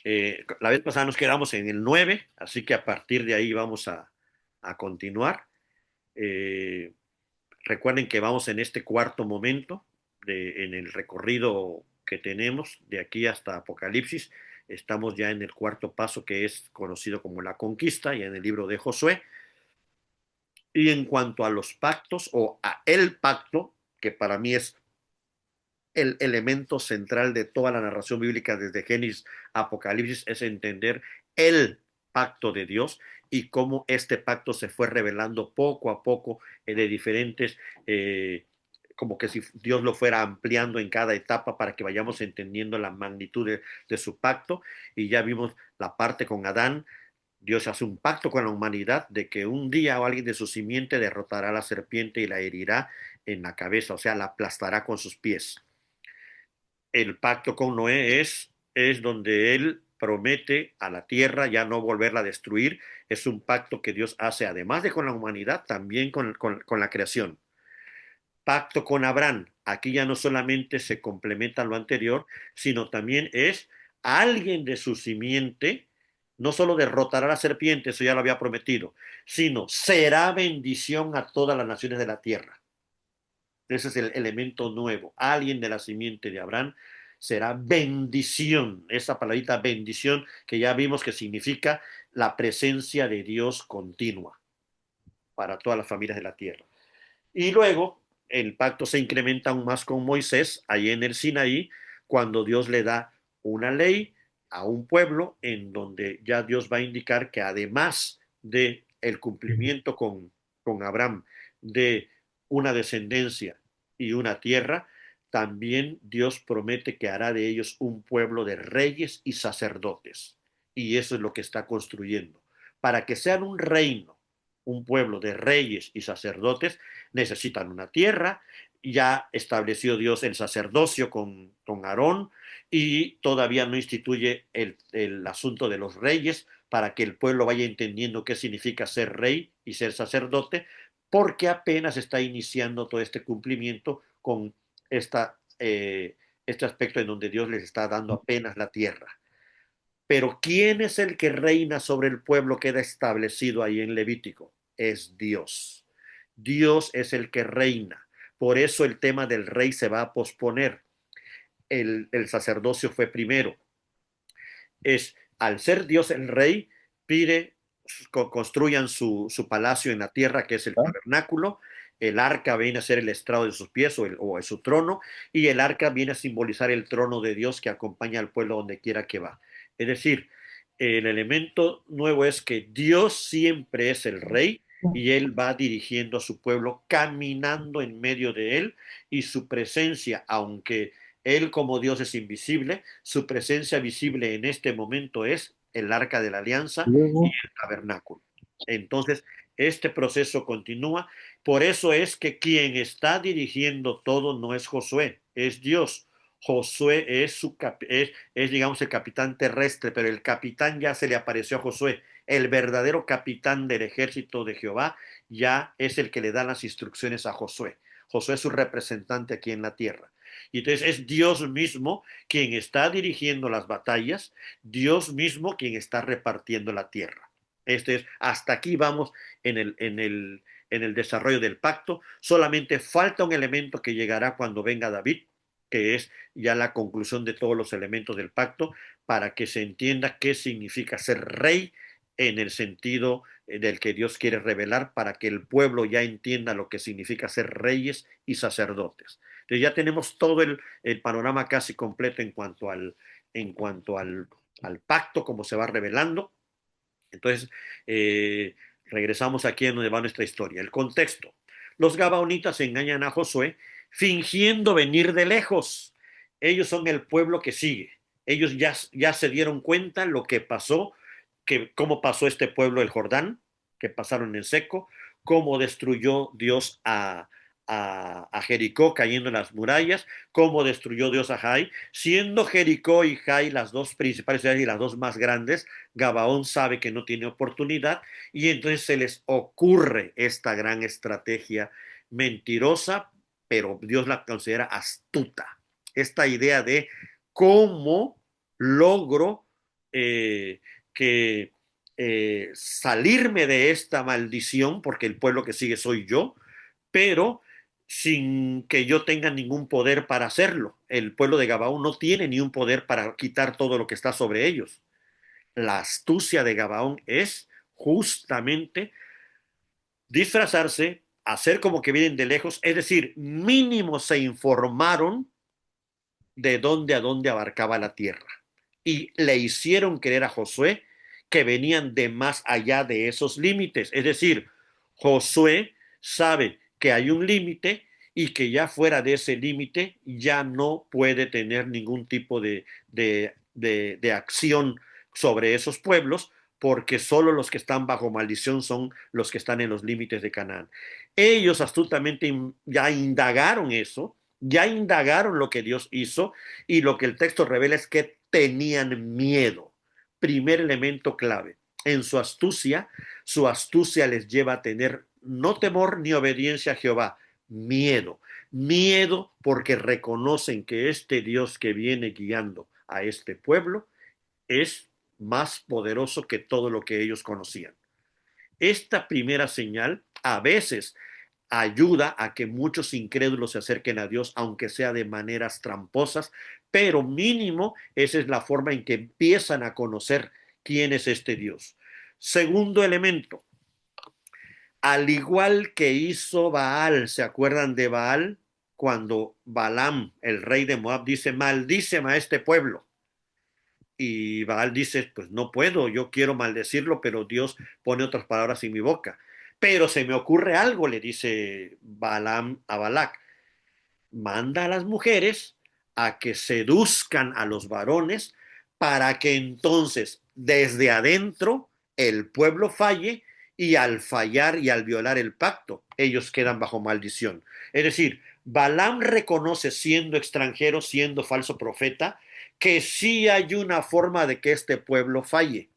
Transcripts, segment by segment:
La vez pasada nos quedamos en el 9, así que a partir de ahí vamos a continuar. Eh, Recuerden que vamos en este cuarto momento en el recorrido que tenemos de aquí hasta Apocalipsis. Estamos ya en el cuarto paso que es conocido como la conquista, ya en el libro de Josué. Y en cuanto a los pactos o a el pacto, que para mí es el elemento central de toda la narración bíblica desde Génesis a Apocalipsis, es entender el pacto de Dios y cómo este pacto se fue revelando poco a poco de diferentes, como que si Dios lo fuera ampliando en cada etapa para que vayamos entendiendo la magnitud de su pacto. Y ya vimos la parte con Adán. Dios hace un pacto con la humanidad de que un día o alguien de su simiente derrotará a la serpiente y la herirá en la cabeza, o sea, la aplastará con sus pies. El pacto con Noé es donde él promete a la tierra ya no volverla a destruir. Es un pacto que Dios hace, además de con la humanidad, también con la creación. Pacto con Abraham. Aquí ya no solamente se complementa lo anterior, sino también es alguien de su simiente, no solo derrotará a la serpiente, eso ya lo había prometido, sino será bendición a todas las naciones de la tierra. Ese es el elemento nuevo. Alguien de la simiente de Abraham será bendición. Esa palabrita bendición que ya vimos que significa la presencia de Dios continua para todas las familias de la tierra. Y luego el pacto se incrementa aún más con Moisés, ahí en el Sinaí, cuando Dios le da una ley a un pueblo en donde ya Dios va a indicar que además de el cumplimiento con Abraham de una descendencia y una tierra, también Dios promete que hará de ellos un pueblo de reyes y sacerdotes. Y eso es lo que está construyendo. Para que sean un reino, un pueblo de reyes y sacerdotes, necesitan una tierra. Ya estableció Dios el sacerdocio con Aarón y todavía no instituye el asunto de los reyes para que el pueblo vaya entendiendo qué significa ser rey y ser sacerdote, porque apenas está iniciando todo este cumplimiento con este aspecto en donde Dios les está dando apenas la tierra. Pero ¿quién es el que reina sobre el pueblo que queda establecido ahí en Levítico? Es Dios. Dios es el que reina. Por eso el tema del rey se va a posponer. El sacerdocio fue primero. Es al ser Dios el rey, pide construyan su palacio en la tierra, que es el tabernáculo. El arca viene a ser el estrado de sus pies o su trono, y el arca viene a simbolizar el trono de Dios que acompaña al pueblo donde quiera que va. Es decir, el elemento nuevo es que Dios siempre es el rey y él va dirigiendo a su pueblo caminando en medio de él, y su presencia, aunque él como Dios es invisible, su presencia visible en este momento es el arca de la alianza y Luego, el tabernáculo. Entonces, este proceso continúa. Por eso es que quien está dirigiendo todo no es Josué, es Dios. Josué es, digamos, el capitán terrestre, pero el capitán ya se le apareció a Josué. El verdadero capitán del ejército de Jehová ya es el que le da las instrucciones a Josué. Josué es su representante aquí en la tierra. Y entonces es Dios mismo quien está dirigiendo las batallas, Dios mismo quien está repartiendo la tierra. Hasta aquí vamos en el desarrollo del pacto. Solamente falta un elemento que llegará cuando venga David, que es ya la conclusión de todos los elementos del pacto, para que se entienda qué significa ser rey en el sentido del que Dios quiere revelar, para que el pueblo ya entienda lo que significa ser reyes y sacerdotes. Entonces ya tenemos todo el panorama casi completo en cuanto al pacto, como se va revelando. Entonces, regresamos aquí a donde va nuestra historia. El contexto. Los gabaonitas engañan a Josué fingiendo venir de lejos. Ellos son el pueblo que sigue. Ellos ya se dieron cuenta lo que pasó, cómo pasó este pueblo el Jordán, que pasaron en seco, cómo destruyó Dios a Jericó cayendo en las murallas, cómo destruyó Dios a Jai, siendo Jericó y Jai las dos principales ciudades y las dos más grandes. Gabaón sabe que no tiene oportunidad y entonces se les ocurre esta gran estrategia mentirosa, pero Dios la considera astuta. Esta idea de cómo logro eh, que salirme de esta maldición, porque el pueblo que sigue soy yo, pero sin que yo tenga ningún poder para hacerlo. El pueblo de Gabaón no tiene ni un poder para quitar todo lo que está sobre ellos. La astucia de Gabaón es justamente disfrazarse, hacer como que vienen de lejos, es decir, mínimo se informaron de dónde a dónde abarcaba la tierra y le hicieron creer a Josué que venían de más allá de esos límites. Es decir, Josué sabe que hay un límite y que ya fuera de ese límite ya no puede tener ningún tipo de acción sobre esos pueblos, porque solo los que están bajo maldición son los que están en los límites de Canaán. Ellos astutamente ya indagaron eso, ya indagaron lo que Dios hizo, y lo que el texto revela es que tenían miedo. Primer elemento clave. En su astucia les lleva a tener no temor ni obediencia a Jehová, miedo. Miedo porque reconocen que este Dios que viene guiando a este pueblo es más poderoso que todo lo que ellos conocían. Esta primera señal a veces ayuda a que muchos incrédulos se acerquen a Dios, aunque sea de maneras tramposas, pero mínimo esa es la forma en que empiezan a conocer quién es este Dios. Segundo elemento, al igual que hizo Baal, ¿se acuerdan de Baal? Cuando Balaam, el rey de Moab, dice, maldíceme a este pueblo. Y Baal dice, pues no puedo, yo quiero maldecirlo, pero Dios pone otras palabras en mi boca. Pero se me ocurre algo, le dice Balaam a Balac, manda a las mujeres a que seduzcan a los varones para que entonces desde adentro el pueblo falle, y al fallar y al violar el pacto, ellos quedan bajo maldición. Es decir, Balaam reconoce, siendo extranjero, siendo falso profeta, que sí hay una forma de que este pueblo falle,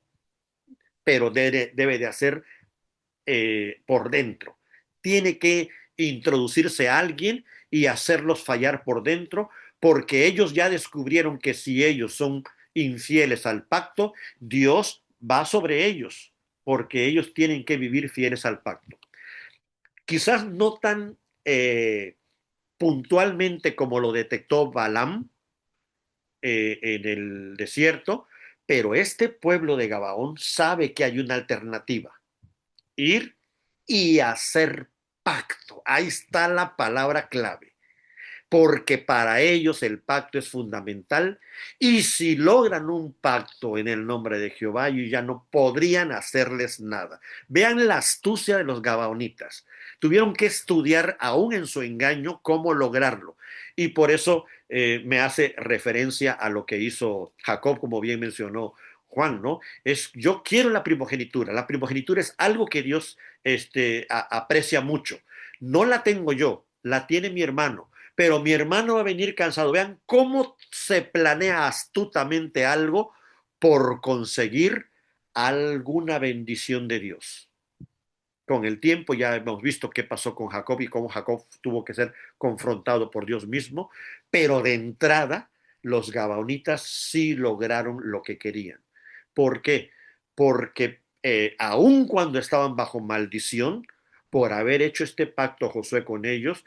pero debe de hacer por dentro. Tiene que introducirse a alguien y hacerlos fallar por dentro, porque ellos ya descubrieron que si ellos son infieles al pacto, Dios va sobre ellos, porque ellos tienen que vivir fieles al pacto. Quizás no tan puntualmente como lo detectó Balaam en el desierto, pero este pueblo de Gabaón sabe que hay una alternativa: ir y hacer pacto. Ahí está la palabra clave, porque para ellos el pacto es fundamental, y si logran un pacto en el nombre de Jehová, ellos ya no podrían hacerles nada. Vean la astucia de los gabaonitas. Tuvieron que estudiar aún en su engaño cómo lograrlo, y por eso me hace referencia a lo que hizo Jacob, como bien mencionó Juan, ¿no? Es, yo quiero la primogenitura. La primogenitura es algo que Dios aprecia mucho. No la tengo yo, la tiene mi hermano, pero mi hermano va a venir cansado. Vean cómo se planea astutamente algo por conseguir alguna bendición de Dios. Con el tiempo ya hemos visto qué pasó con Jacob y cómo Jacob tuvo que ser confrontado por Dios mismo, pero de entrada los gabaonitas sí lograron lo que querían. ¿Por qué? Porque aun cuando estaban bajo maldición, por haber hecho este pacto Josué con ellos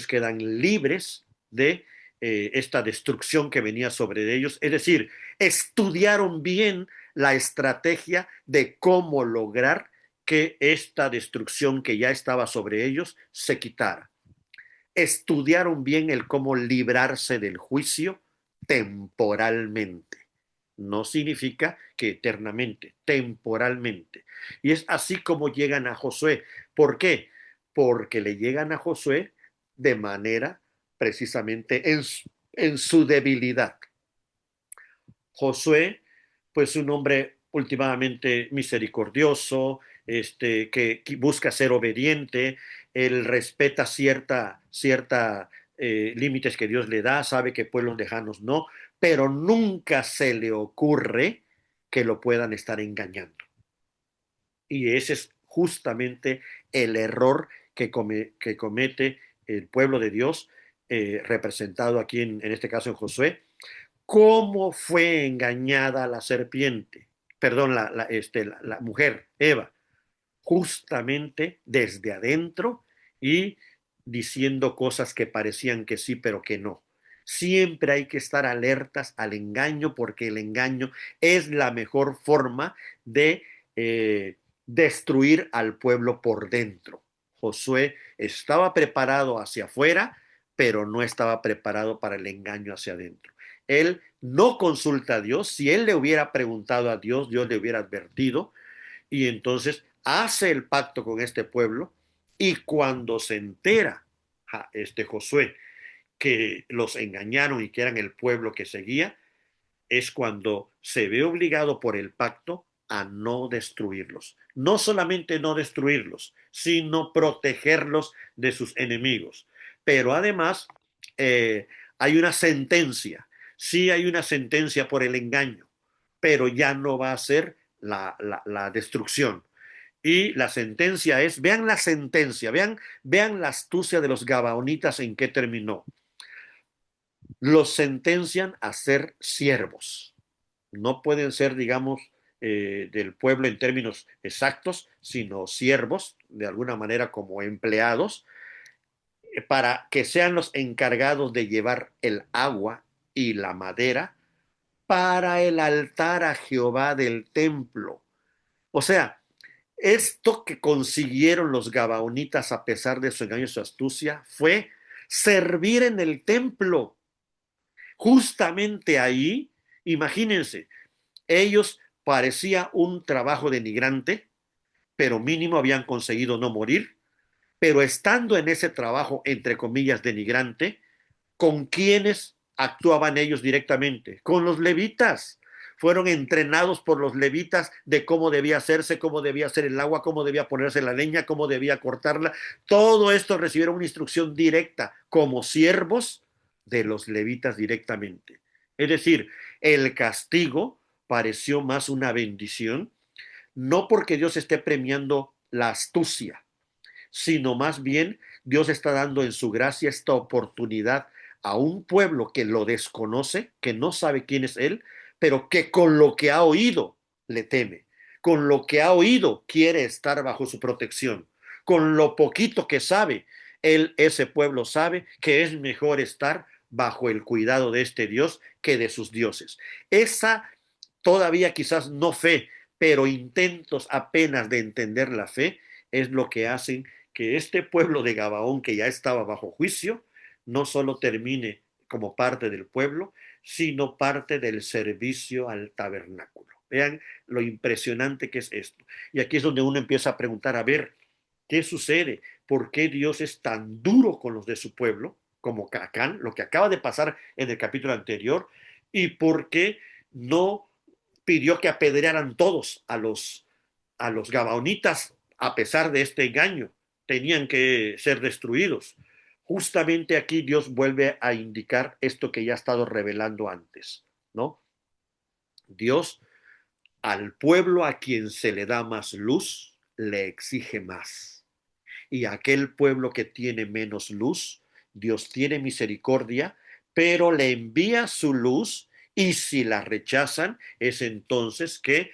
quedan libres de esta destrucción que venía sobre ellos. Es decir, estudiaron bien la estrategia de cómo lograr que esta destrucción que ya estaba sobre ellos se quitara. Estudiaron bien el cómo librarse del juicio temporalmente. No significa que eternamente, temporalmente. Y es así como llegan a Josué. ¿Por qué? Porque le llegan a Josué de manera precisamente en su debilidad. Josué, pues un hombre últimamente misericordioso, que busca ser obediente, él respeta cierta límites que Dios le da, sabe que pueblos lejanos no, pero nunca se le ocurre que lo puedan estar engañando. Y ese es justamente el error que comete el pueblo de Dios, representado aquí en este caso en Josué, cómo fue engañada la serpiente, perdón, la mujer, Eva, justamente desde adentro y diciendo cosas que parecían que sí, pero que no. Siempre hay que estar alertas al engaño porque el engaño es la mejor forma de destruir al pueblo por dentro. Josué estaba preparado hacia afuera, pero no estaba preparado para el engaño hacia adentro. Él no consulta a Dios. Si él le hubiera preguntado a Dios, Dios le hubiera advertido y entonces hace el pacto con este pueblo y cuando se entera este Josué que los engañaron y que eran el pueblo que seguía, es cuando se ve obligado por el pacto a no destruirlos. No solamente no destruirlos, sino protegerlos de sus enemigos. Pero además hay una sentencia. Sí hay una sentencia por el engaño, pero ya no va a ser la destrucción. Y la sentencia es, vean la sentencia, vean la astucia de los gabaonitas en qué terminó. Los sentencian a ser siervos. No pueden ser, digamos, del pueblo en términos exactos, sino siervos, de alguna manera como empleados, para que sean los encargados de llevar el agua y la madera para el altar a Jehová del templo. O sea, esto que consiguieron los gabaonitas a pesar de su engaño y su astucia fue servir en el templo. Justamente ahí, imagínense, ellos parecía un trabajo denigrante, pero mínimo habían conseguido no morir, pero estando en ese trabajo, entre comillas, denigrante, ¿con quiénes actuaban ellos directamente? Con los levitas. Fueron entrenados por los levitas de cómo debía hacerse, cómo debía hacer el agua, cómo debía ponerse la leña, cómo debía cortarla. Todo esto recibieron una instrucción directa como siervos de los levitas directamente. Es decir, el castigo pareció más una bendición, no porque Dios esté premiando la astucia, sino más bien Dios está dando en su gracia esta oportunidad a un pueblo que lo desconoce, que no sabe quién es Él, pero que con lo que ha oído le teme, con lo que ha oído quiere estar bajo su protección, con lo poquito que sabe, ese pueblo sabe que es mejor estar bajo el cuidado de este Dios que de sus dioses. Esa todavía quizás no fe, pero intentos apenas de entender la fe es lo que hacen que este pueblo de Gabaón, que ya estaba bajo juicio, no solo termine como parte del pueblo, sino parte del servicio al tabernáculo. Vean lo impresionante que es esto. Y aquí es donde uno empieza a preguntar, a ver, ¿qué sucede? ¿Por qué Dios es tan duro con los de su pueblo, como Cacán, lo que acaba de pasar en el capítulo anterior? ¿Y por qué no pidió que apedrearan todos a los gabaonitas a pesar de este engaño? Tenían que ser destruidos. Justamente aquí Dios vuelve a indicar esto que ya ha estado revelando antes, ¿no? Dios al pueblo a quien se le da más luz, le exige más. Y a aquel pueblo que tiene menos luz, Dios tiene misericordia, pero le envía su luz y si la rechazan, es entonces que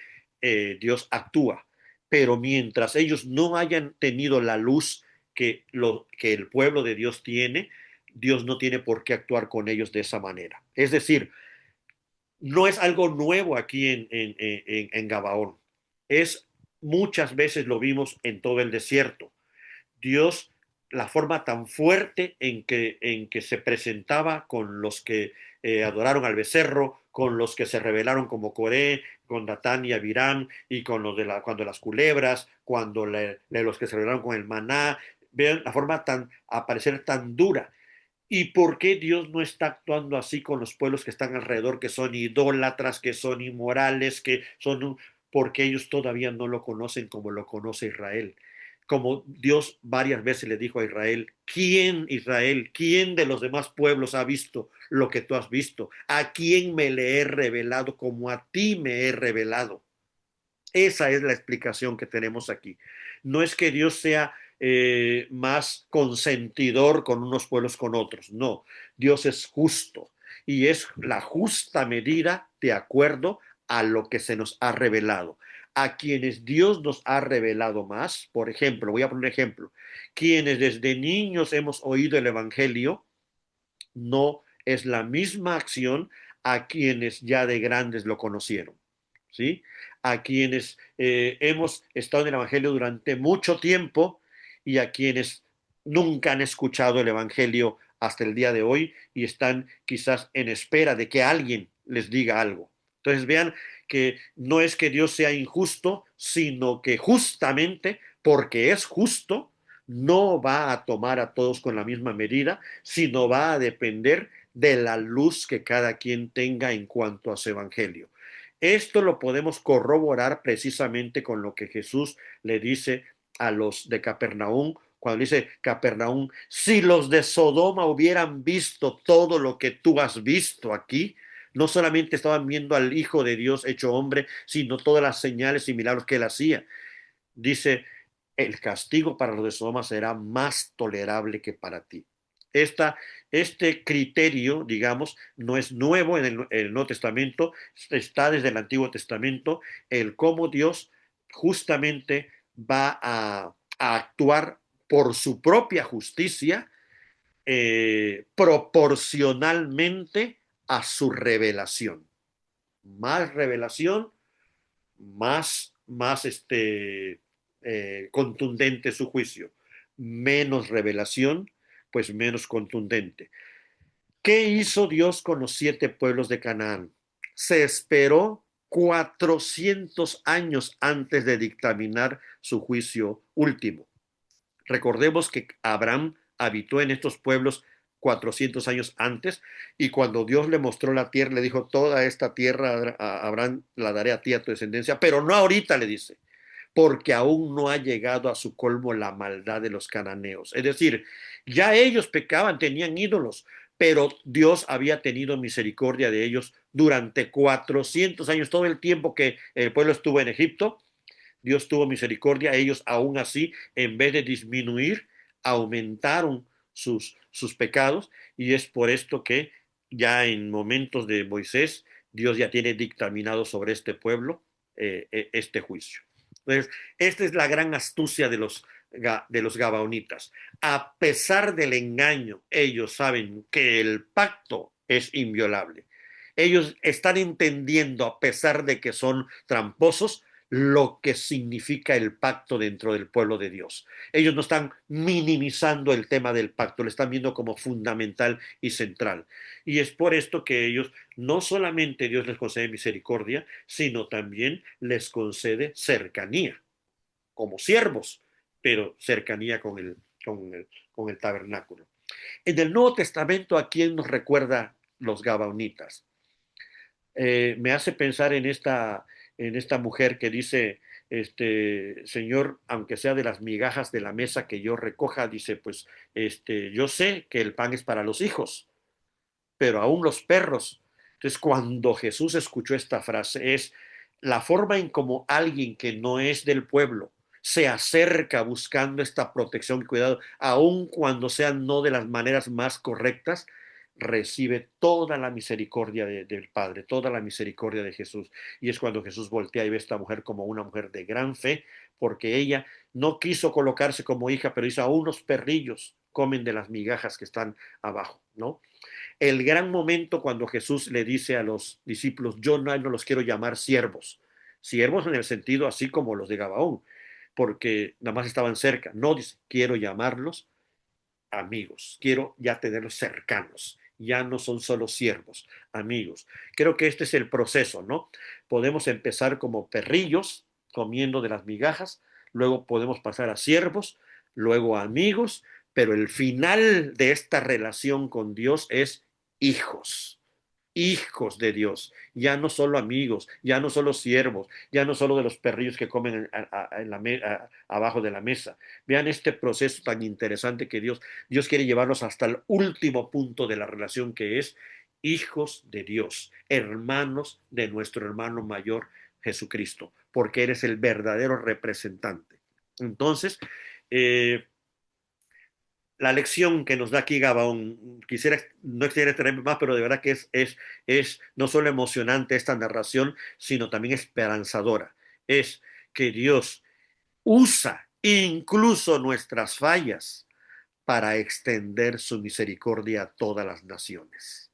Dios actúa. Pero mientras ellos no hayan tenido la luz que el pueblo de Dios tiene, Dios no tiene por qué actuar con ellos de esa manera. Es decir, no es algo nuevo aquí en Gabaón. Es muchas veces lo vimos en todo el desierto. Dios, la forma tan fuerte en que se presentaba con los que adoraron al becerro, con los que se rebelaron como Coré, con Datán y Abiram, y con los de cuando las culebras, cuando los que se rebelaron con el maná, vean la forma tan, a parecer tan dura. ¿Y por qué Dios no está actuando así con los pueblos que están alrededor, que son idólatras, que son inmorales, que son... porque ellos todavía no lo conocen como lo conoce Israel? Como Dios varias veces le dijo a Israel, quién de los demás pueblos ha visto lo que tú has visto? ¿A quién me le he revelado como a ti me he revelado? Esa es la explicación que tenemos aquí. No es que Dios sea más consentidor con unos pueblos con otros, no. Dios es justo y es la justa medida de acuerdo a lo que se nos ha revelado. A quienes Dios nos ha revelado más, por ejemplo, voy a poner un ejemplo, quienes desde niños hemos oído el Evangelio, no es la misma acción a quienes ya de grandes lo conocieron, ¿sí? A quienes hemos estado en el Evangelio durante mucho tiempo y a quienes nunca han escuchado el Evangelio hasta el día de hoy y están quizás en espera de que alguien les diga algo. Entonces vean que no es que Dios sea injusto, sino que justamente porque es justo, no va a tomar a todos con la misma medida, sino va a depender de la luz que cada quien tenga en cuanto a su evangelio. Esto lo podemos corroborar precisamente con lo que Jesús le dice a los de Capernaum, cuando dice Capernaum, si los de Sodoma hubieran visto todo lo que tú has visto aquí, no solamente estaban viendo al Hijo de Dios hecho hombre, sino todas las señales y milagros que él hacía. Dice, el castigo para los de Sodoma será más tolerable que para ti. Este criterio, digamos, no es nuevo en el Nuevo Testamento, está desde el Antiguo Testamento, el cómo Dios justamente va a actuar por su propia justicia proporcionalmente a su revelación. Más revelación, más contundente su juicio. Menos revelación, pues menos contundente. ¿Qué hizo Dios con los 7 pueblos de Canaán? Se esperó 400 años antes de dictaminar su juicio último. Recordemos que Abraham habitó en estos pueblos 400 años antes y cuando Dios le mostró la tierra, le dijo, toda esta tierra a Abraham la daré a ti, a tu descendencia, pero no ahorita, le dice, porque aún no ha llegado a su colmo la maldad de los cananeos. Es decir, ya ellos pecaban, tenían ídolos, pero Dios había tenido misericordia de ellos durante 400 años, todo el tiempo que el pueblo estuvo en Egipto. Dios tuvo misericordia, ellos aún así, en vez de disminuir, aumentaron sus pecados, y es por esto que ya en momentos de Moisés, Dios ya tiene dictaminado sobre este pueblo este juicio. Entonces, esta es la gran astucia de los gabaonitas. A pesar del engaño, ellos saben que el pacto es inviolable. Ellos están entendiendo, a pesar de que son tramposos, lo que significa el pacto dentro del pueblo de Dios. Ellos no están minimizando el tema del pacto, lo están viendo como fundamental y central. Y es por esto que ellos, no solamente Dios les concede misericordia, sino también les concede cercanía, como siervos, pero cercanía con el tabernáculo. En el Nuevo Testamento, ¿a quién nos recuerda los gabaonitas? Me hace pensar en esta mujer que dice, Señor, aunque sea de las migajas de la mesa que yo recoja, dice, pues, yo sé que el pan es para los hijos, pero aún los perros. Entonces, cuando Jesús escuchó esta frase, es la forma en como alguien que no es del pueblo se acerca buscando esta protección y cuidado, aun cuando sean no de las maneras más correctas, recibe toda la misericordia del Padre, toda la misericordia de Jesús. Y es cuando Jesús voltea y ve a esta mujer como una mujer de gran fe, porque ella no quiso colocarse como hija, pero hizo a unos perrillos comen de las migajas que están abajo, ¿no? El gran momento cuando Jesús le dice a los discípulos, yo no los quiero llamar siervos, siervos en el sentido así como los de Gabaón, porque nada más estaban cerca, no dice, quiero llamarlos amigos, quiero ya tenerlos cercanos, ya no son solo siervos, amigos. Creo que este es el proceso, ¿no? Podemos empezar como perrillos, comiendo de las migajas, luego podemos pasar a siervos, luego a amigos, pero el final de esta relación con Dios es hijos, hijos de Dios, ya no solo amigos, ya no solo siervos, ya no solo de los perrillos que comen abajo de la mesa. Vean este proceso tan interesante que Dios quiere llevarlos hasta el último punto de la relación, que es hijos de Dios, hermanos de nuestro hermano mayor Jesucristo, porque eres el verdadero representante. Entonces, eh, la lección que nos da aquí Gabaón, no quisiera extraer más, pero de verdad que es no solo emocionante esta narración, sino también esperanzadora. Es que Dios usa incluso nuestras fallas para extender su misericordia a todas las naciones.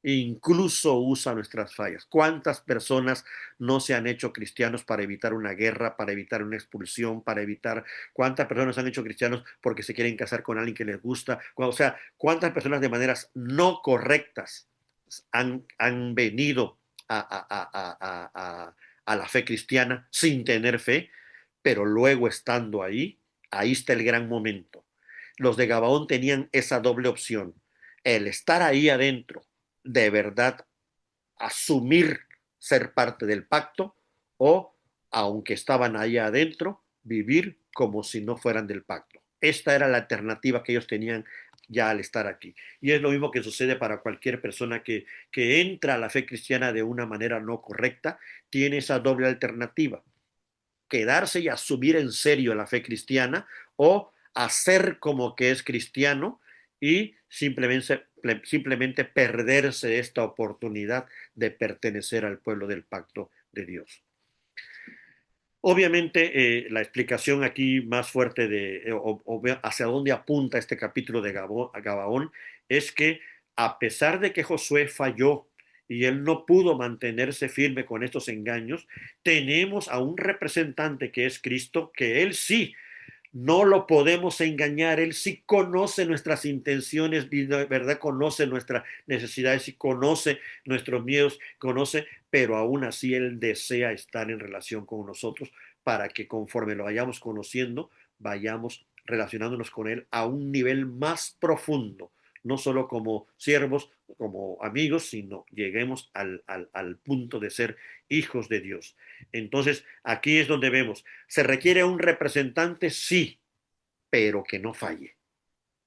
Incluso usa nuestras fallas. ¿Cuántas personas no se han hecho cristianos para evitar una guerra, para evitar una expulsión, para evitar... ¿Cuántas personas se han hecho cristianos porque se quieren casar con alguien que les gusta? O sea, ¿cuántas personas de maneras no correctas han venido a la fe cristiana sin tener fe, pero luego estando ahí está el gran momento. Los de Gabaón tenían esa doble opción, el estar ahí adentro, de verdad asumir ser parte del pacto, o, aunque estaban ahí adentro, vivir como si no fueran del pacto. Esta era la alternativa que ellos tenían ya al estar aquí. Y es lo mismo que sucede para cualquier persona que entra a la fe cristiana de una manera no correcta, tiene esa doble alternativa: quedarse y asumir en serio la fe cristiana, o hacer como que es cristiano y simplemente perderse esta oportunidad de pertenecer al pueblo del pacto de Dios. Obviamente, la explicación aquí más fuerte o hacia dónde apunta este capítulo de Gabaón es que, a pesar de que Josué falló y él no pudo mantenerse firme con estos engaños, tenemos a un representante que es Cristo, que él sí no lo podemos engañar. Él sí conoce nuestras intenciones, de verdad conoce nuestras necesidades y conoce nuestros miedos, conoce, pero aún así Él desea estar en relación con nosotros, para que conforme lo vayamos conociendo, vayamos relacionándonos con Él a un nivel más profundo, no solo como siervos, como amigos, sino lleguemos al punto de ser hijos de Dios. Entonces, aquí es donde vemos, ¿se requiere un representante? Sí, pero que no falle.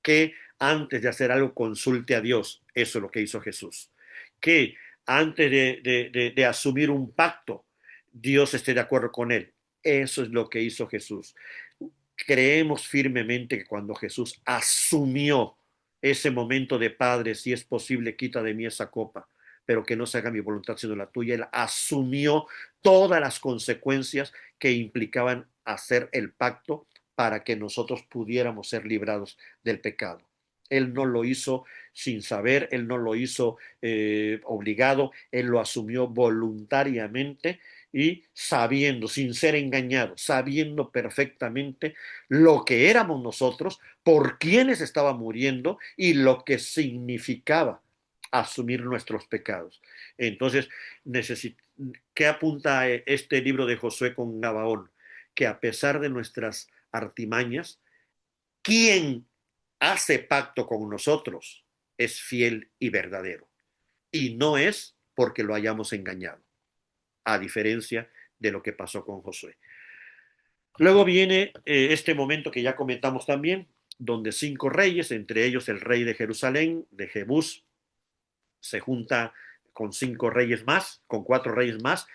Que antes de hacer algo consulte a Dios. Eso es lo que hizo Jesús. Que antes de asumir un pacto, Dios esté de acuerdo con él. Eso es lo que hizo Jesús. Creemos firmemente que cuando Jesús asumió ese momento de: Padre, si es posible, quita de mí esa copa, pero que no se haga mi voluntad sino la tuya, Él asumió todas las consecuencias que implicaban hacer el pacto para que nosotros pudiéramos ser librados del pecado. Él no lo hizo sin saber, Él no lo hizo obligado, Él lo asumió voluntariamente y sabiendo, sin ser engañado, sabiendo perfectamente lo que éramos nosotros, por quienes estaba muriendo y lo que significaba asumir nuestros pecados. Entonces, ¿qué apunta este libro de Josué con Gabaón? Que a pesar de nuestras artimañas, quien hace pacto con nosotros es fiel y verdadero. Y no es porque lo hayamos engañado, a diferencia de lo que pasó con Josué. Luego viene este momento que ya comentamos también, donde 5 reyes, entre ellos el rey de Jerusalén, de Jebús, se junta con 5 reyes más, con 4 reyes más,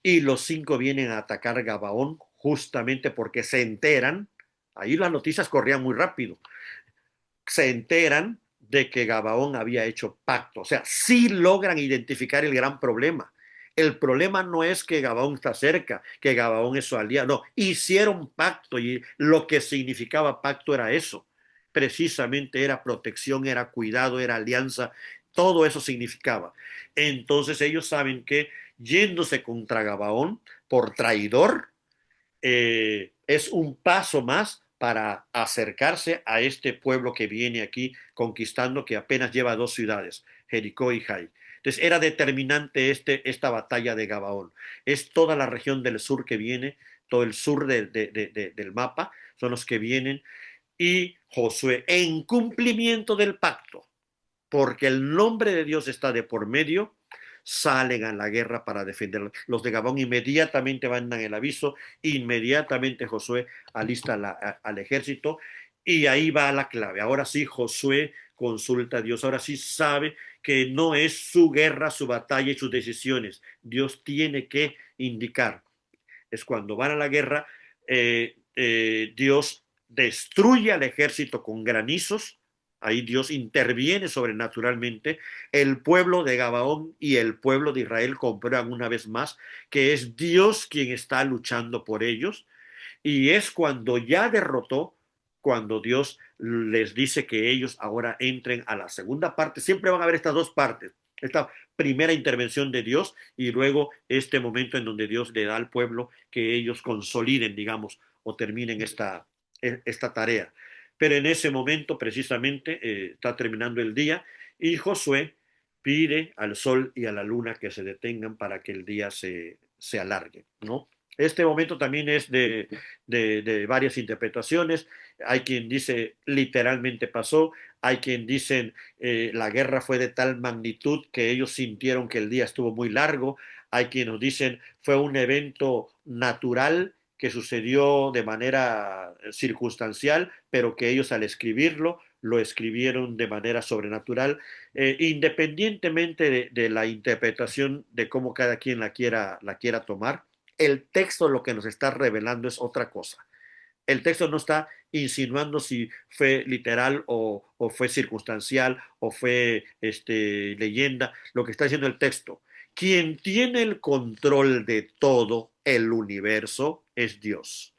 y los 5 vienen a atacar Gabaón justamente porque se enteran, ahí las noticias corrían muy rápido, se enteran de que Gabaón había hecho pacto. O sea, sí logran identificar el gran problema. El problema no es que Gabaón está cerca, que Gabaón es su aliado. No, hicieron pacto, y lo que significaba pacto era eso. Precisamente era protección, era cuidado, era alianza. Todo eso significaba. Entonces ellos saben que yéndose contra Gabaón por traidor, es un paso más para acercarse a este pueblo que viene aquí conquistando, que apenas lleva 2 ciudades, Jericó y Jai. Entonces era determinante esta batalla de Gabaón. Es toda la región del sur que viene, todo el sur del mapa, son los que vienen, y Josué, en cumplimiento del pacto, porque el nombre de Dios está de por medio, salen a la guerra para defender. Los de Gabón inmediatamente mandan el aviso, inmediatamente Josué alista al ejército, y ahí va la clave. Ahora sí Josué consulta a Dios, ahora sí sabe que no es su guerra, su batalla y sus decisiones. Dios tiene que indicar. Es cuando van a la guerra, Dios destruye al ejército con granizos. Ahí Dios interviene sobrenaturalmente. El pueblo de Gabaón y el pueblo de Israel comprueban una vez más que es Dios quien está luchando por ellos. Y es cuando ya derrotó, cuando Dios les dice que ellos ahora entren a la segunda parte. Siempre van a haber estas dos partes. Esta primera intervención de Dios y luego este momento en donde Dios le da al pueblo que ellos consoliden, digamos, o terminen esta tarea. Pero en ese momento precisamente está terminando el día y Josué pide al sol y a la luna que se detengan para que el día se alargue, ¿no? Este momento también es de varias interpretaciones. Hay quien dice literalmente pasó, hay quien dicen la guerra fue de tal magnitud que ellos sintieron que el día estuvo muy largo, hay quienes dicen fue un evento natural que sucedió de manera circunstancial, pero que ellos al escribirlo lo escribieron de manera sobrenatural, independientemente de la interpretación de cómo cada quien la quiera tomar. El texto lo que nos está revelando es otra cosa. El texto no está insinuando si fue literal o fue circunstancial o fue leyenda. Lo que está diciendo el texto, quien tiene el control de todo el universo es Dios.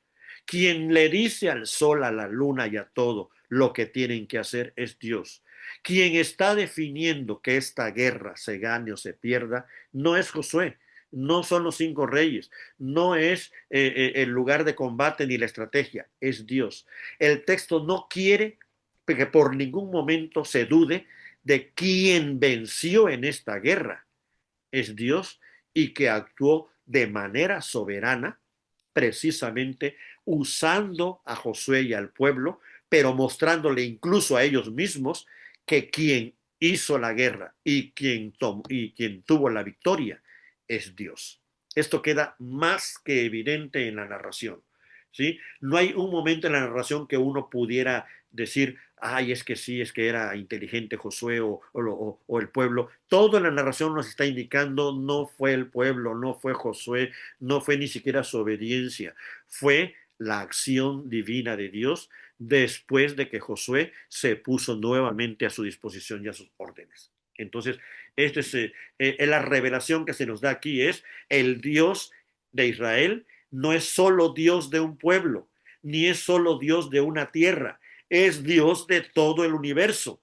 Quien le dice al sol, a la luna y a todo lo que tienen que hacer es Dios. Quien está definiendo que esta guerra se gane o se pierda no es Josué, no son los 5 reyes, no es el lugar de combate ni la estrategia, es Dios. El texto no quiere que por ningún momento se dude de quién venció en esta guerra, es Dios, y que actuó de manera soberana, precisamente usando a Josué y al pueblo, pero mostrándole incluso a ellos mismos que quien hizo la guerra y quien tuvo la victoria es Dios. Esto queda más que evidente en la narración. ¿Sí? No hay un momento en la narración que uno pudiera decir, ay, es que sí, es que era inteligente Josué o el pueblo. Todo en la narración nos está indicando, no fue el pueblo, no fue Josué, no fue ni siquiera su obediencia, fue la acción divina de Dios después de que Josué se puso nuevamente a su disposición y a sus órdenes. Entonces, esto es la revelación que se nos da aquí, es el Dios de Israel no es solo Dios de un pueblo, ni es solo Dios de una tierra, es Dios de todo el universo.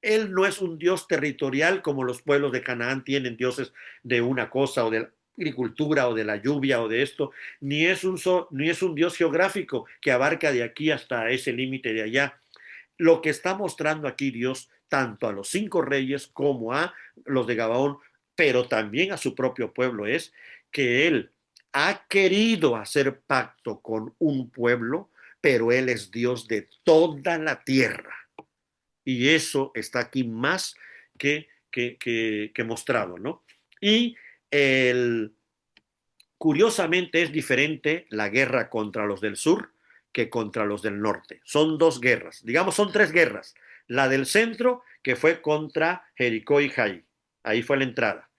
Él no es un Dios territorial como los pueblos de Canaán tienen dioses de una cosa o de la agricultura o de la lluvia o de esto, ni es un Dios geográfico que abarca de aquí hasta ese límite de allá. Lo que está mostrando aquí Dios, tanto a los 5 reyes como a los de Gabaón, pero también a su propio pueblo, es que Él ha querido hacer pacto con un pueblo, pero Él es Dios de toda la tierra. Y eso está aquí más que mostrado, ¿no? Y el, curiosamente es diferente la guerra contra los del sur que contra los del norte. Son 2 guerras, digamos, son 3 guerras. La del centro, que fue contra Jericó y Jai. Ahí fue la entrada.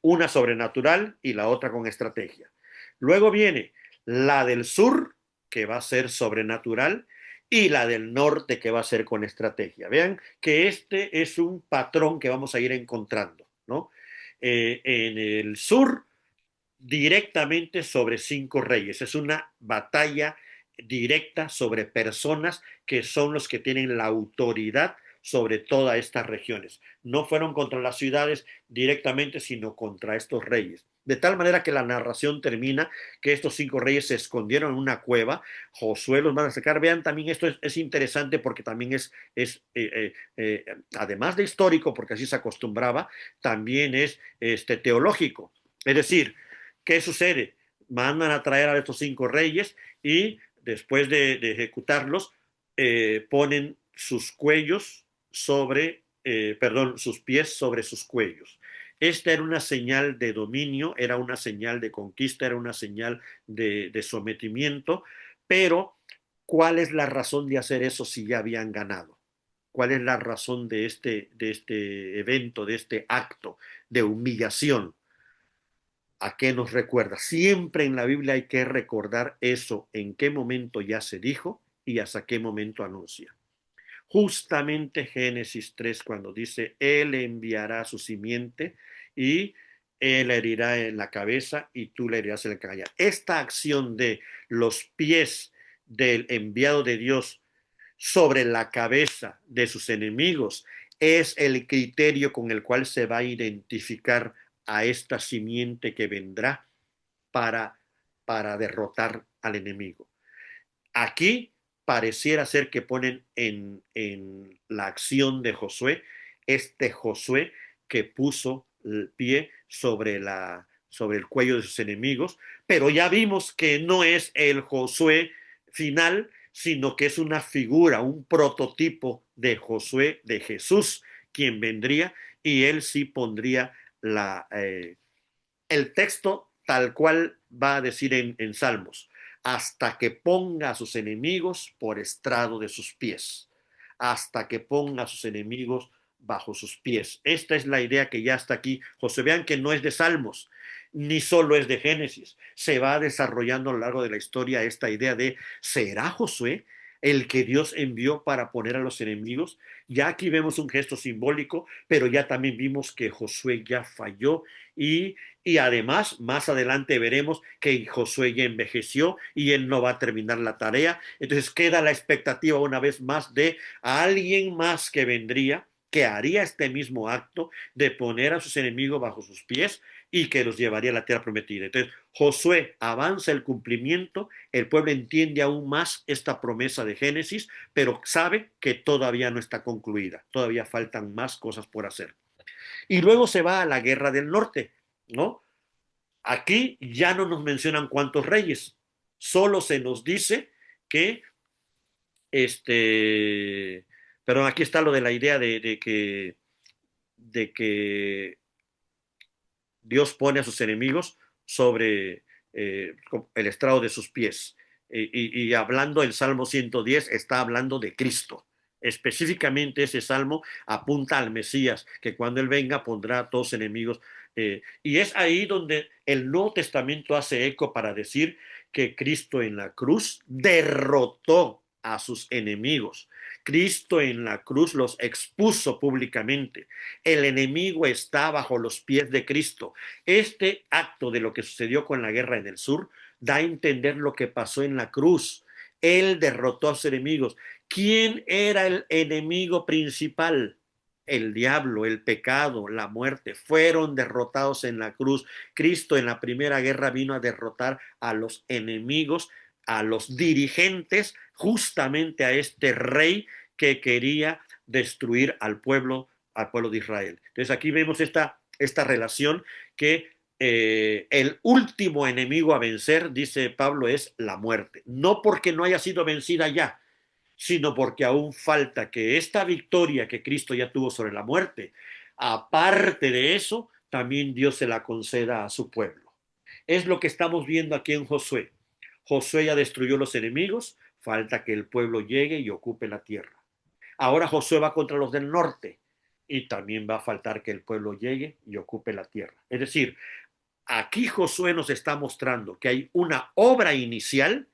Una sobrenatural y la otra con estrategia. Luego viene la del sur, que va a ser sobrenatural, y la del norte, que va a ser con estrategia. Vean que este es un patrón que vamos a ir encontrando, ¿no? En el sur, directamente sobre 5 reyes. Es una batalla directa sobre personas que son los que tienen la autoridad sobre todas estas regiones. No fueron contra las ciudades directamente, sino contra estos reyes. De tal manera que la narración termina que estos 5 reyes se escondieron en una cueva, Josué los van a sacar. Vean, también esto es interesante porque también además de histórico, porque así se acostumbraba, también es teológico. Es decir, ¿qué sucede? Mandan a traer a estos 5 reyes y después de ejecutarlos, ponen sus cuellos sus pies sobre sus cuellos. Esta era una señal de dominio, era una señal de conquista, era una señal de sometimiento, pero ¿cuál es la razón de hacer eso si ya habían ganado? ¿Cuál es la razón de este evento, de este acto de humillación? ¿A qué nos recuerda? Siempre en la Biblia hay que recordar eso, en qué momento ya se dijo y hasta qué momento anuncia. Justamente Génesis 3, cuando dice, Él enviará su simiente y Él herirá en la cabeza y tú le herirás en la cabeza. Esta acción de los pies del enviado de Dios sobre la cabeza de sus enemigos es el criterio con el cual se va a identificar a esta simiente que vendrá para, para derrotar al enemigo. Aquí pareciera ser que ponen en la acción de Josué, este Josué que puso el pie sobre el cuello de sus enemigos, pero ya vimos que no es el Josué final, sino que es una figura, un prototipo de Josué, de Jesús, quien vendría y él sí pondría el texto tal cual va a decir en Salmos, hasta que ponga a sus enemigos por estrado de sus pies, hasta que ponga a sus enemigos bajo sus pies. Esta es la idea que ya está aquí. José, vean que no es de Salmos, ni solo es de Génesis. Se va desarrollando a lo largo de la historia esta idea de, ¿será Josué el que Dios envió para poner a los enemigos? Ya aquí vemos un gesto simbólico, pero ya también vimos que Josué ya falló y además, más adelante veremos que Josué ya envejeció y él no va a terminar la tarea. Entonces queda la expectativa una vez más de alguien más que vendría, que haría este mismo acto de poner a sus enemigos bajo sus pies y que los llevaría a la tierra prometida. Entonces, Josué avanza el cumplimiento, el pueblo entiende aún más esta promesa de Génesis, pero sabe que todavía no está concluida, todavía faltan más cosas por hacer. Y luego se va a la guerra del norte, ¿no? Aquí ya no nos mencionan cuántos reyes, solo se nos dice que, perdón, aquí está lo de la idea de que Dios pone a sus enemigos sobre el estrado de sus pies. Y hablando el Salmo 110, está hablando de Cristo. Específicamente ese salmo apunta al Mesías, que cuando Él venga pondrá a todos enemigos. Y es ahí donde el Nuevo Testamento hace eco para decir que Cristo en la cruz derrotó a sus enemigos. Cristo en la cruz los expuso públicamente. El enemigo está bajo los pies de Cristo. Este acto de lo que sucedió con la guerra en el sur da a entender lo que pasó en la cruz. Él derrotó a sus enemigos. ¿Quién era el enemigo principal? El diablo, el pecado, la muerte, fueron derrotados en la cruz. Cristo en la primera guerra vino a derrotar a los enemigos, a los dirigentes, justamente a este rey que quería destruir al pueblo de Israel. Entonces aquí vemos esta relación que el último enemigo a vencer, dice Pablo, es la muerte. No porque no haya sido vencida ya, sino porque aún falta que esta victoria que Cristo ya tuvo sobre la muerte, aparte de eso, también Dios se la conceda a su pueblo. Es lo que estamos viendo aquí en Josué. Josué ya destruyó los enemigos, falta que el pueblo llegue y ocupe la tierra. Ahora Josué va contra los del norte y también va a faltar que el pueblo llegue y ocupe la tierra. Es decir, aquí Josué nos está mostrando que hay una obra inicial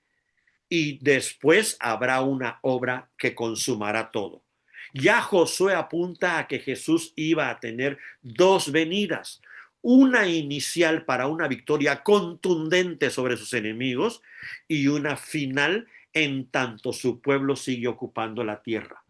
y después habrá una obra que consumará todo. Ya Josué apunta a que Jesús iba a tener dos venidas, una inicial para una victoria contundente sobre sus enemigos y una final en tanto su pueblo sigue ocupando la tierra.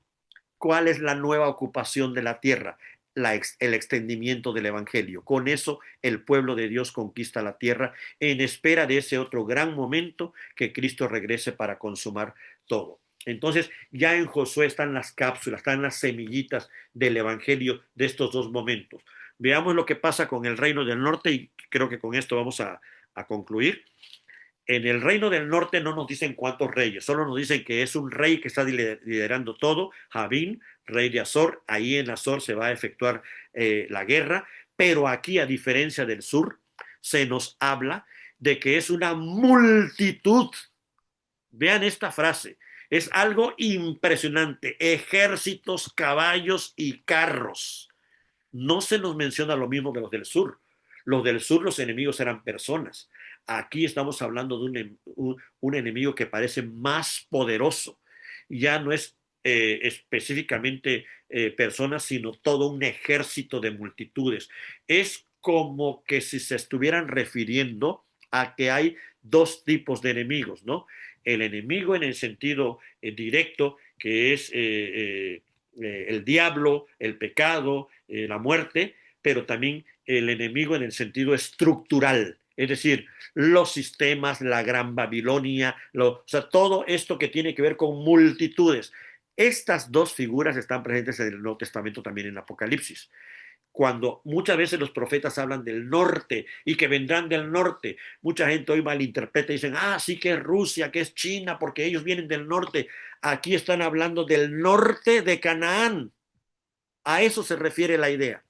¿Cuál es la nueva ocupación de la tierra? El extendimiento del Evangelio. Con eso el pueblo de Dios conquista la tierra en espera de ese otro gran momento que Cristo regrese para consumar todo. Entonces ya en Josué están las cápsulas, están las semillitas del Evangelio de estos dos momentos. Veamos lo que pasa con el reino del norte y creo que con esto vamos a concluir. En el reino del norte no nos dicen cuántos reyes, solo nos dicen que es un rey que está liderando todo, Javín, rey de Azor. Ahí en Azor se va a efectuar la guerra, pero aquí, a diferencia del sur, se nos habla de que es una multitud. Vean esta frase, es algo impresionante, ejércitos, caballos y carros. No se nos menciona lo mismo de los del sur. Los del sur, los enemigos eran personas. Aquí estamos hablando de un enemigo que parece más poderoso. Ya no es específicamente personas, sino todo un ejército de multitudes. Es como que si se estuvieran refiriendo a que hay dos tipos de enemigos, ¿no? El enemigo en el sentido directo, que es el diablo, el pecado, la muerte, pero también el enemigo en el sentido estructural, es decir, los sistemas, la Gran Babilonia, o sea, todo esto que tiene que ver con multitudes. Estas dos figuras están presentes en el Nuevo Testamento, también en Apocalipsis. Cuando muchas veces los profetas hablan del norte y que vendrán del norte, mucha gente hoy malinterpreta y dicen, sí que es Rusia, que es China, porque ellos vienen del norte. Aquí están hablando del norte de Canaán. A eso se refiere la idea.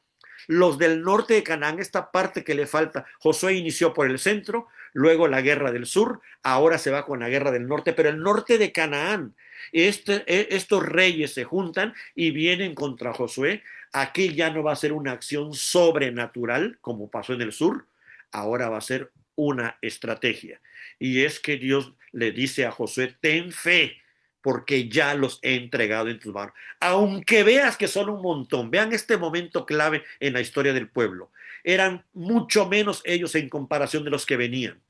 Los del norte de Canaán, esta parte que le falta, Josué inició por el centro, luego la guerra del sur, ahora se va con la guerra del norte, pero el norte de Canaán, estos reyes se juntan y vienen contra Josué. Aquí ya no va a ser una acción sobrenatural como pasó en el sur, ahora va a ser una estrategia. Y es que Dios le dice a Josué, ten fe, porque ya los he entregado en tus manos. Aunque veas que son un montón, vean este momento clave en la historia del pueblo. Eran mucho menos ellos en comparación de los que venían.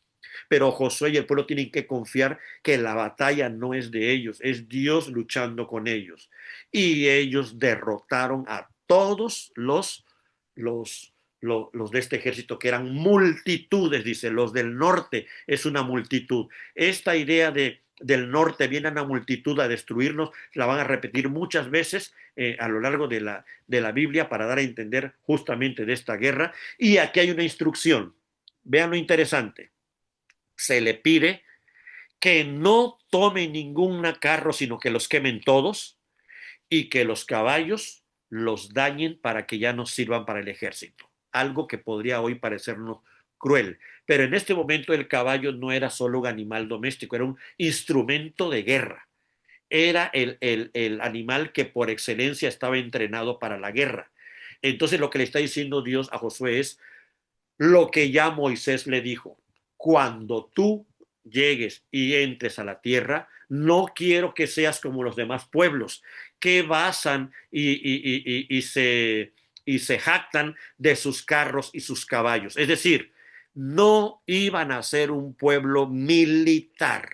Pero Josué y el pueblo tienen que confiar que la batalla no es de ellos, es Dios luchando con ellos. Y ellos derrotaron a todos los de este ejército, que eran multitudes, dice, los del norte es una multitud. Esta idea del norte viene una multitud a destruirnos, la van a repetir muchas veces a lo largo de la Biblia para dar a entender justamente de esta guerra. Y aquí hay una instrucción. Vean lo interesante. Se le pide que no tomen ningún carro, sino que los quemen todos y que los caballos los dañen para que ya no sirvan para el ejército. Algo que podría hoy parecernos cruel. Pero en este momento el caballo no era solo un animal doméstico, era un instrumento de guerra. Era el animal que por excelencia estaba entrenado para la guerra. Entonces lo que le está diciendo Dios a Josué es lo que ya Moisés le dijo: cuando tú llegues y entres a la tierra, no quiero que seas como los demás pueblos que basan y se jactan de sus carros y sus caballos. Es decir, no iban a ser un pueblo militar,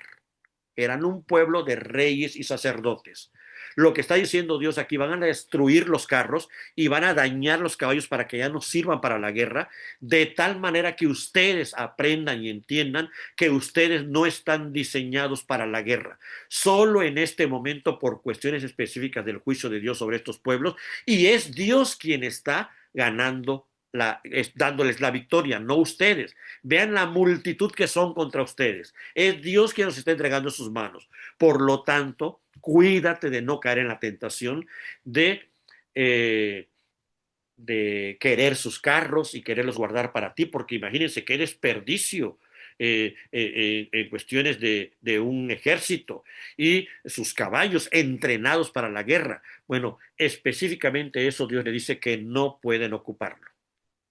eran un pueblo de reyes y sacerdotes. Lo que está diciendo Dios aquí, van a destruir los carros y van a dañar los caballos para que ya no sirvan para la guerra, de tal manera que ustedes aprendan y entiendan que ustedes no están diseñados para la guerra. Solo en este momento, por cuestiones específicas del juicio de Dios sobre estos pueblos, y es Dios quien está ganando dándoles la victoria, no ustedes. Vean la multitud que son contra ustedes. Es Dios quien nos está entregando en sus manos. Por lo tanto, cuídate de no caer en la tentación eh, de querer sus carros y quererlos guardar para ti, porque imagínense qué desperdicio en cuestiones de un ejército y sus caballos entrenados para la guerra. Bueno, específicamente eso Dios le dice que no pueden ocuparlo.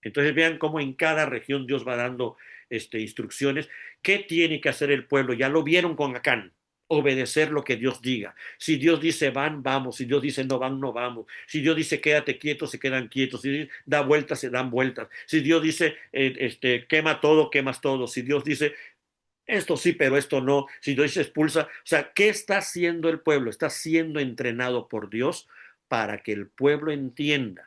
Entonces vean cómo en cada región Dios va dando instrucciones. ¿Qué tiene que hacer el pueblo? Ya lo vieron con Acán. Obedecer lo que Dios diga. Si Dios dice van, vamos. Si Dios dice no van, no vamos. Si Dios dice quédate quieto, se quedan quietos. Si Dios da vueltas, se dan vueltas. Si Dios dice quema todo, quemas todo. Si Dios dice esto sí, pero esto no. Si Dios dice expulsa. O sea, ¿qué está haciendo el pueblo? Está siendo entrenado por Dios para que el pueblo entienda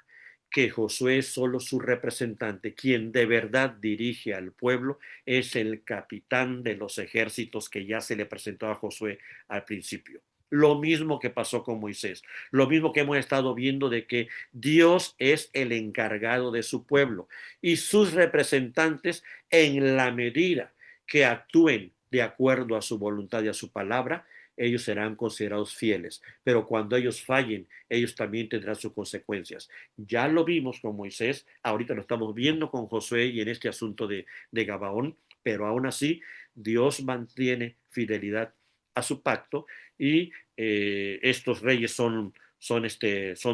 que Josué es solo su representante. Quien de verdad dirige al pueblo es el capitán de los ejércitos que ya se le presentó a Josué al principio. Lo mismo que pasó con Moisés, lo mismo que hemos estado viendo de que Dios es el encargado de su pueblo y sus representantes, en la medida que actúen de acuerdo a su voluntad y a su palabra, ellos serán considerados fieles. Pero cuando ellos fallen, ellos también tendrán sus consecuencias. Ya lo vimos con Moisés, ahorita lo estamos viendo con Josué y en este asunto de Gabaón, pero aún así Dios mantiene fidelidad a su pacto y estos reyes son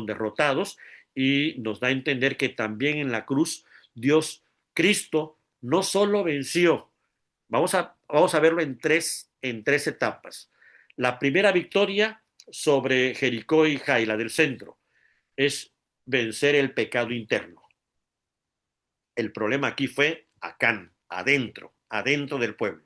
derrotados, y nos da a entender que también en la cruz Dios Cristo no solo venció, vamos a verlo en tres etapas. La primera victoria sobre Jericó y Jaila del centro es vencer el pecado interno. El problema aquí fue Acán, adentro del pueblo.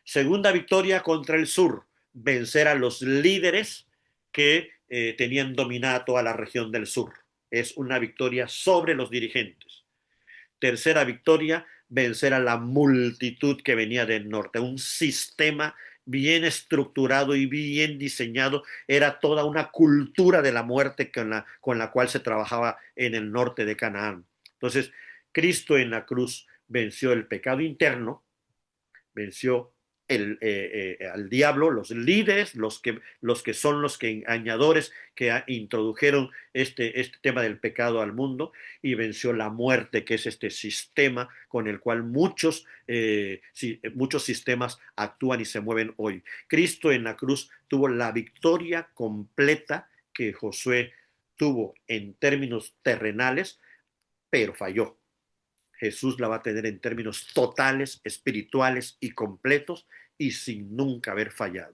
Segunda victoria contra el sur, vencer a los líderes que tenían dominada toda la región del sur. Es una victoria sobre los dirigentes. Tercera victoria, vencer a la multitud que venía del norte. Un sistema bien estructurado y bien diseñado. Era toda una cultura de la muerte con la cual se trabajaba en el norte de Canaán. Entonces, Cristo en la cruz venció el pecado interno, venció al diablo, los líderes, los que son los que engañadores que introdujeron este tema del pecado al mundo, y venció la muerte, que es este sistema con el cual muchos sistemas actúan y se mueven hoy. Cristo en la cruz tuvo la victoria completa que Josué tuvo en términos terrenales, pero falló. Jesús la va a tener en términos totales, espirituales y completos, y sin nunca haber fallado.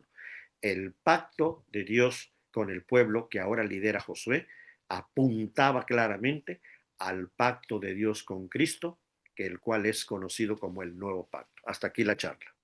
El pacto de Dios con el pueblo que ahora lidera Josué apuntaba claramente al pacto de Dios con Cristo, que el cual es conocido como el nuevo pacto. Hasta aquí la charla.